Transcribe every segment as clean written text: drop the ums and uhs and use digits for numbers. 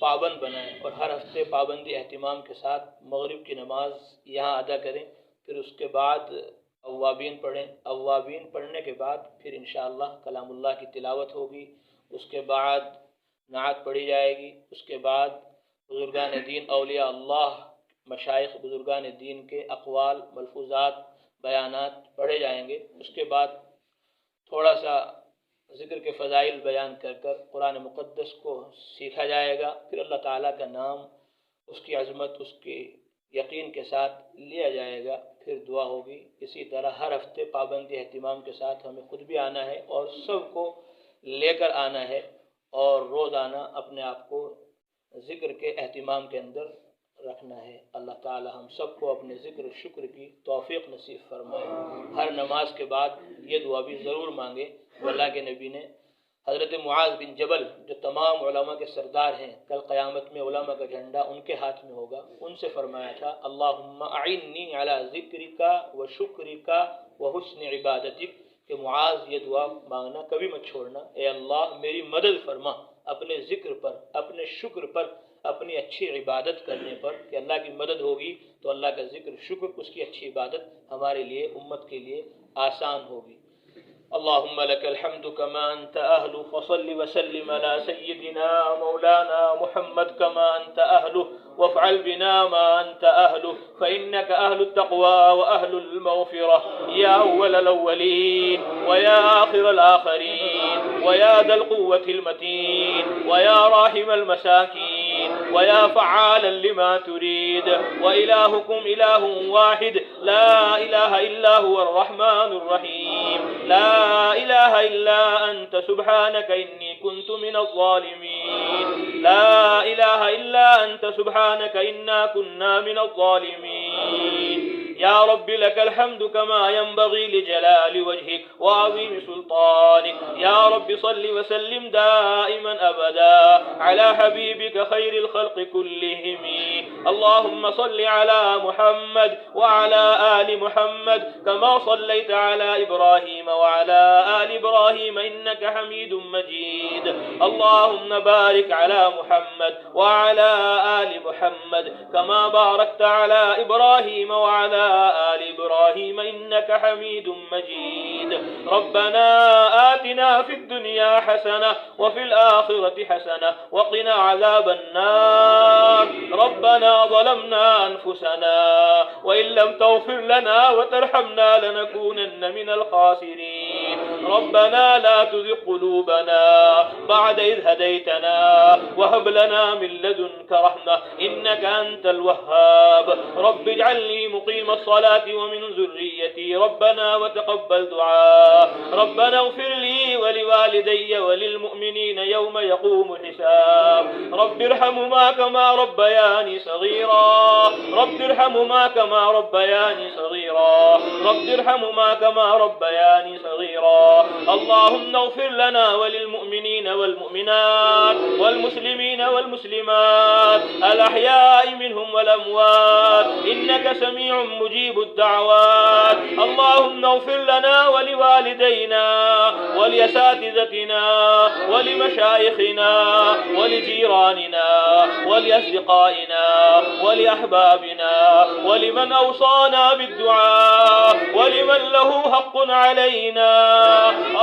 پابند بنائیں اور ہر ہفتے پابندی اہتمام کے ساتھ مغرب کی نماز یہاں ادا کریں، پھر اس کے بعد اوابین پڑھیں، اوابین پڑھنے کے بعد پھر انشاءاللہ کلام اللہ کی تلاوت ہوگی، اس کے بعد نعت پڑھی جائے گی، اس کے بعد بزرگان دین اولیاء اللہ مشائخ بزرگان دین کے اقوال ملفوظات بیانات پڑھے جائیں گے، اس کے بعد تھوڑا سا ذکر کے فضائل بیان کر کر قرآن مقدس کو سیکھا جائے گا، پھر اللہ تعالیٰ کا نام، اس کی عظمت، اس کے یقین کے ساتھ لیا جائے گا، پھر دعا ہوگی۔ اسی طرح ہر ہفتے پابندی اہتمام کے ساتھ ہمیں خود بھی آنا ہے اور سب کو لے کر آنا ہے، اور روزانہ اپنے آپ کو ذکر کے اہتمام کے اندر رکھنا ہے۔ اللہ تعالی ہم سب کو اپنے ذکر و شکر کی توفیق نصیب فرمائے۔ ہر نماز کے بعد یہ دعا بھی ضرور مانگے۔ اللہ کے نبی نے حضرت معاذ بن جبل جو تمام علماء کے سردار ہیں، کل قیامت میں علماء کا جھنڈا ان کے ہاتھ میں ہوگا، ان سے فرمایا تھا اللہم اعنی علی ذکرک و شکرک و حسن عبادتک، کہ معاذ یہ دعا مانگنا کبھی مت چھوڑنا، اے اللہ میری مدد فرما اپنے ذکر پر، اپنے شکر پر، اپنی اچھی عبادت کرنے پر، کہ اللہ کی مدد ہوگی تو اللہ کا ذکر شکر، اس کی اچھی عبادت ہمارے لیے، امت کے لیے آسان ہوگی۔ اللهم لك الحمد كما أنت أهل، فصل وسلم على سيدنا مولانا محمد كما أنت أهله، وافعل بنا ما أنت أهله، فإنك أهل التقوى وأهل المغفرة، يا أول الأولين ويا آخر الآخرين ويا ذا القوة المتين ويا راحم المساكين ويا فعالا لما تريد، وإلهكم إله واحد لا إله إلا هو الرحمن الرحيم، لا إله إلا أنت سبحانك إني كنت من الظالمين، لا إله إلا أنت سبحانك إنا كنا من الظالمين، يا رب لك الحمد كما ينبغي لجلال وجهك وعظيم سلطانك، يا رب صل وسلم دائما أبدا على حبيبك خير الخلق كلهم، اللهم صل على محمد وعلى آل محمد كما صليت على إبراهيم وعلى آل إبراهيم إنك حميد مجيد، اللهم بارك على محمد وعلى آل محمد كما باركت على إبراهيم وعلى آل إبراهيم إنك حميد مجيد، ربنا آتنا في الدنيا حسنة وفي الآخرة حسنة وقنا عذاب النار، ربنا ظلمنا أنفسنا وإن لم تغفر لنا وترحمنا لنكونن من الخاسرين، ربنا لا تزغ قلوبنا بعد إذ هديتنا وهب لنا من لدنك رحمة إنك أنت الوهاب، رب اجعلني مقيم الصلاة ومن ذريتي ربنا وتقبل دعاء، ربنا اغفر لي ولوالدي وللمؤمنين يوم يقوم الحساب، رب ارحمهما كما ربياني صغيرا، رب ارحمهما كما ربياني صغيرا، رب ارحمهما كما ربياني صغيرا، اللهم اغفر لنا وللمؤمنين والمؤمنات والمسلمين والمسلمات الأحياء منهم والأموات إنك سميع مجيب الدعوات، اللهم اغفر لنا ولوالدينا ولأساتذتنا ولمشايخنا ولجيراننا ولأصدقائنا ولأحبابنا ولمن أوصانا بالدعاء ولمن له حق علينا،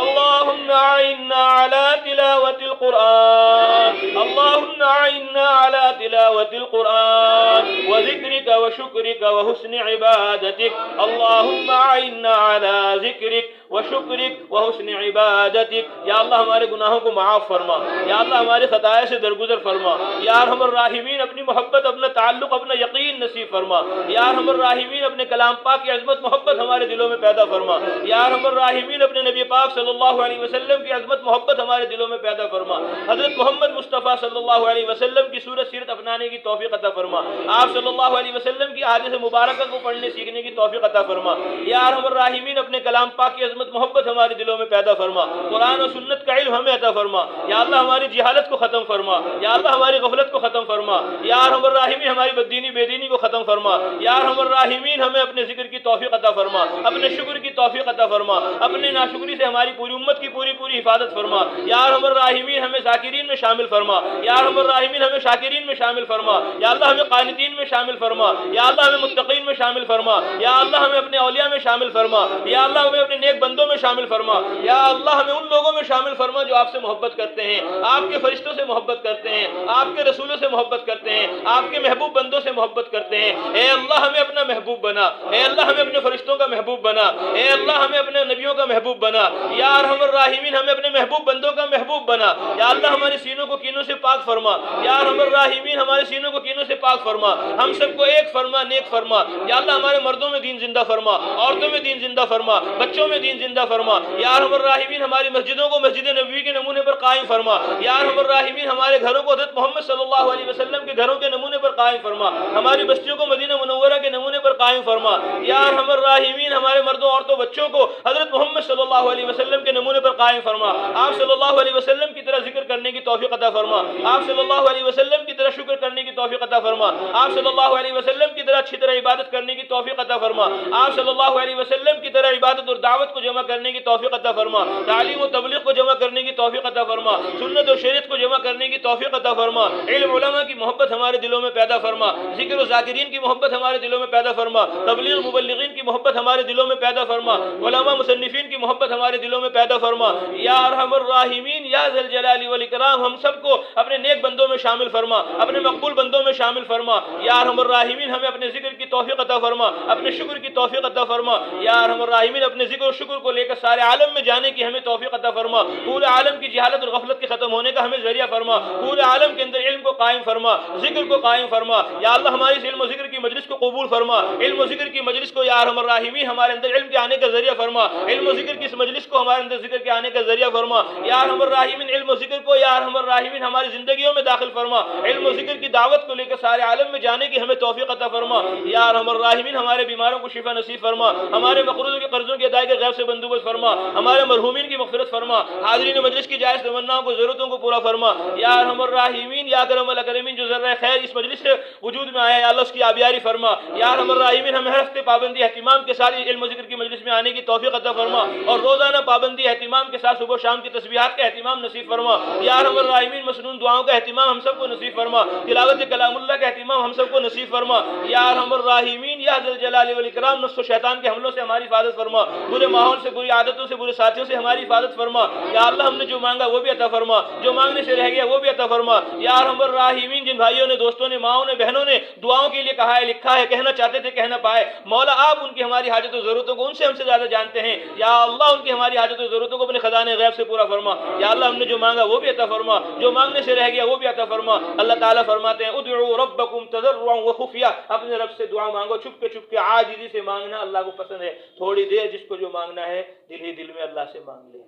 اللهم أعنا على تلاوة القرآن، اللهم أعنا على تلاوة القرآن وذكرك وشكرك وحسن عبادتك، اللهم أعنا على ذكرك وشکرک وحسن عبادتک، یا اللہ ہمارے گناہوں کو معاف فرما، یا اللہ ہماری خطائیں سے درگزر فرما، یا ارحم الراحمین اپنی محبت، اپنا تعلق، اپنا یقین نصیب فرما، یا ارحم الراحمین اپنے کلام پاک کی عظمت محبت ہمارے دلوں میں پیدا فرما، یا ارحم الراحمین اپنے نبی پاک صلی اللہ علیہ وسلم کی عظمت محبت ہمارے دلوں میں پیدا فرما، حضرت محمد مصطفیٰ صلی اللہ علیہ وسلم کی صورت سیرت اپنانے کی توفیق عطا فرما، آپ صلی اللہ علیہ وسلم کی احادیث مبارکہ کو پڑھنے سیکھنے کی توفیق عطا فرما، یا ارحم الراحمین اپنے کلام پاک کی عظمت خدمت محبت ہمارے دلوں میں پیدا فرما، قرآن و سنت کا علم ہمیں عطا فرما، یا اللہ ہماری جہالت کو ختم فرما، یا اللہ ہماری غفلت کو ختم فرما، یا ارحم الراحمین ہماری بددینی بے دینی کو ختم فرما، یا ارحم الراحمین ہمیں اپنے ذکر کی توفیق عطا فرما، اپنے شکر کی توفیق عطا فرما، اپنے ناشکری سے ہماری پوری امت کی پوری حفاظت فرما، یا ارحم الراحمین ہمیں ذاکرین میں شامل فرما، یا ارحم الراحمین ہمیں شاکرین میں شامل فرما، یا اللہ ہمیں قانتین میں شامل فرما، یا اللہ ہمیں متقین میں شامل فرما، یا اللہ ہمیں اپنے اولیاء میں شامل فرما، یا اللہ ہمیں اپنے نیک بندوں میں شامل فرما، یا اللہ ہمیں ان لوگوں میں شامل فرما جو آپ سے محبت کرتے ہیں، آپ کے فرشتوں سے محبت کرتے ہیں، آپ کے رسولوں سے محبت کرتے ہیں، آپ کے محبوب بندوں سے محبت کرتے ہیں۔ اے اللہ ہمیں اپنا محبوب بنا، اے اللہ ہمیں اپنے فرشتوں کا محبوب بنا، اے اللہ ہمیں اپنے نبیوں کا محبوب بنا، یا ارحم الراحمین ہمیں اپنے محبوب بندوں کا محبوب بنا، یا اللہ ہمارے سینوں کو کینوں سے پاک فرما، یا ارحم الراحمین ہمارے سینوں کو کینوں سے پاک فرما، ہم سب کو ایک فرما، نیک فرما، یا اللہ ہمارے مردوں میں دین زندہ فرما، عورتوں میں دین زندہ فرما، بچوں میں دین زندہ فرما، یا ارحم الراحمین ہماری مسجدوں کو مسجد نبوی کے نمونے پر قائم فرما، یا ارحم الراحمین ہمارے گھروں کو حضرت محمد صلی اللہ علیہ وسلم کے گھروں کے نمونے پر قائم فرما، ہماری بستیوں کو مدینہ منورہ کے نمونے پر قائم فرما، یا ارحم الراحمین ہمارے مردوں عورتوں بچوں کو حضرت محمد صلی اللہ علیہ وسلم کے نمونے پر قائم فرما، آپ صلی اللہ علیہ وسلم کی طرح ذکر کرنے کی توفیق عطا فرما، آپ صلی اللہ علیہ وسلم کی طرح شکر کرنے کی توفیق عطا فرما، آپ صلی اللہ علیہ وسلم کی طرح اچھی طرح عبادت کرنے کی توفیق عطا فرما، آپ صلی اللہ علیہ وسلم کی طرح عبادت اور دعوت کو جمع کرنے کی توفیق عطا فرما، تعلیم و تبلیغ کو جمع کرنے کی توفیق عطا فرما، سنت و شریعت کو جمع کرنے کی توفیق عطا فرما، علم علماء کی محبت ہمارے دلوں میں پیدا فرما، ذکر و ذاکرین کی محبت ہمارے دلوں میں پیدا فرما، تبلیغ مبلغین کی محبت ہمارے دلوں میں پیدا فرما، علماء مصنفین کی محبت ہمارے دلوں میں پیدا فرما، یا ارحم الراحمین یا ذی الجلال والاکرام ہم سب کو اپنے نیک بندوں میں شامل فرما، اپنے مقبول بندوں میں شامل فرما، یا ارحم الراحمین ہمیں اپنے ذکر کی توفیق عطا فرما، اپنے شکر کی توفیق عطا فرما، یا ارحم الراحمین اپنے ذکر و شکر کو لے کر سارے عالم میں جانے کی ہمیں توفیق عطا فرما، پورے عالم کی جہالت اور غفلت کے ختم ہونے کا ہمیں ذریعہ فرما، پورے عالم کے اندر علم کو قائم فرما، ذکر کو قائم فرما، یا اللہ ہماری اس علم و ذکر کی مجلس کو قبول فرما، علم و ذکر کی مجلس کو یا ارحم الراحمین ہمارے اندر علم کے آنے کا ذریعہ فرما، علم و ذکر کی اس مجلس کو ہمارے اندر ذکر کے آنے کا ذریعہ فرما، یا ارحم الراحمین علم و ذکر کو یا ارحم الراحمین ہماری زندگیوں میں داخل فرما، علم و ذکر کی دعوت کو لے کر سارے عالم میں جانے کی ہمیں توفیق عطا فرما، یا ارحم الراحمین ہمارے بیماروں کو شفا نصیب فرما، ہمارے مقروضوں کے قرضوں کی ادائیگی غیب سے بندوبست فرما، ہمارے مرحومین کی مغفرت فرما، حاضرین مجلس کی جائز تمناؤں کو ضرورتوں کو پورا فرما، یا ارحم الراحمین یا اکرم الاکرمین جو ذرہ خیر اس مجلس سے وجود میں آیا ہے اللہ اس کی آبیاری فرما، یا ارحم الراحمین ہمیں ہر ہفتے پابندی اہتمام کے ساتھ علم و ذکر کی مجلس میں آنے کی توفیق عطا فرما، اور روزانہ پابندی اہتمام کے ساتھ صبح و شام کی تسبیحات کا اہتمام نصیب فرما، یا ارحم الراحمین مسنون دعاؤں کا اہتمام ہم سب کو نصیب فرما، تلاوت کلام اللہ کا اہتمام ہم سب کو نصیب فرما، یا ارحم الراحمین یا ذی الجلال والاکرام نفس و شیطان کے حملوں سے ہماری حفاظت فرما، برے ماحول سے بری عادتوں سے برے ساتھیوں سے ہماری حفاظت فرما، یا اللہ ہم نے جو مانگا وہ بھی عطا فرما، جو مانگنے سے رہ گیا وہ بھی عطا فرما، یا ارحم الراحمین جن بھائیوں نے دوستوں نے ماؤں نے بہنوں نے دعاؤں کے لیے کہا ہے لکھا ہے کہنا چاہتے تھے کہہ نہ پائے، مولا آپ ان کی ہماری حاجت و ضرورتوں کو ان سے ہم سے زیادہ جانتے ہیں، یا اللہ ان کی ہماری حاجت و ضرورتوں کو اپنے خزانے غیب سے پورا فرما، یا اللہ ہم نے جو مانگا وہ بھی عطا فرما، جو مانگنے سے رہ گیا وہ بھی عطا فرما۔ اللہ تعالیٰ فرماتے ہیں ادعوا ربکم تضرعا وخفیا، اپنے رب سے دعا مانگو چھپ کے عاجزی سے مانگنا اللہ کو پسند ہے، تھوڑی دیر جس کو جو مانگنا ہے دل ہی دل میں اللہ سے مانگ لے۔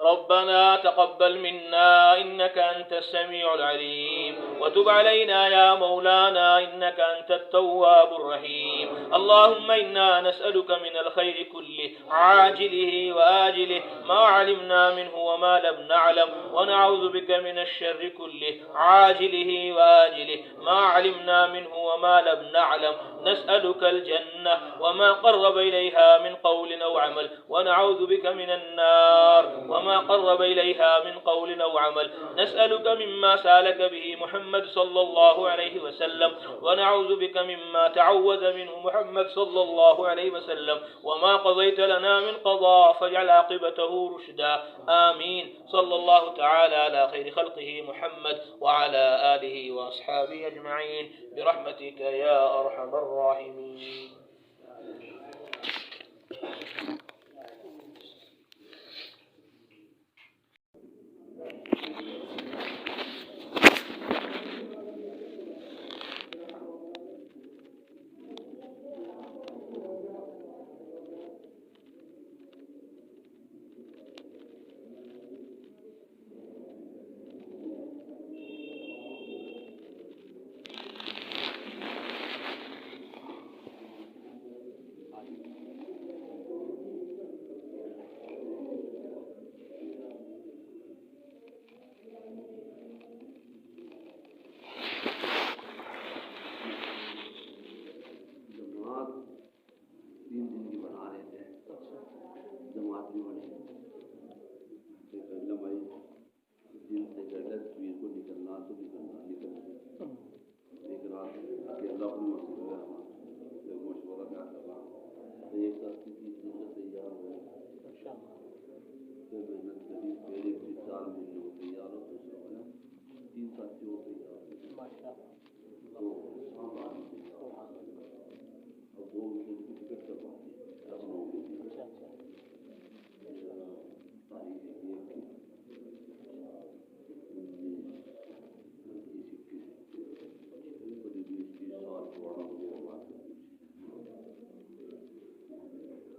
ربنا تقبل منا إنك أنت السميع العليم وتب علينا يا مولانا إنك أنت التواب الرحيم اللهم إنا نسألك من الخير كله عاجله وآجله ما علمنا منه وما لم نعلم ونعوذ بك من الشر كله عاجله وآجله ما علمنا منه وما لم نعلم نسألك الجنة وما قرب إليها من قول أو عمل ونعوذ بك من النار وما قرب إليها من قول أو عمل نسألك مما سالك به محمد صلى الله عليه وسلم ونعوذ بك مما تعوذ منه محمد صلى الله عليه وسلم وما قضيت لنا من قضاء فاجعل عاقبته رشدا آمين صلى الله تعالى على خير خلقه محمد وعلى آله وأصحابه أجمعين برحمتك يا أرحم الراحمين.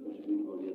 مجبور ہو گیا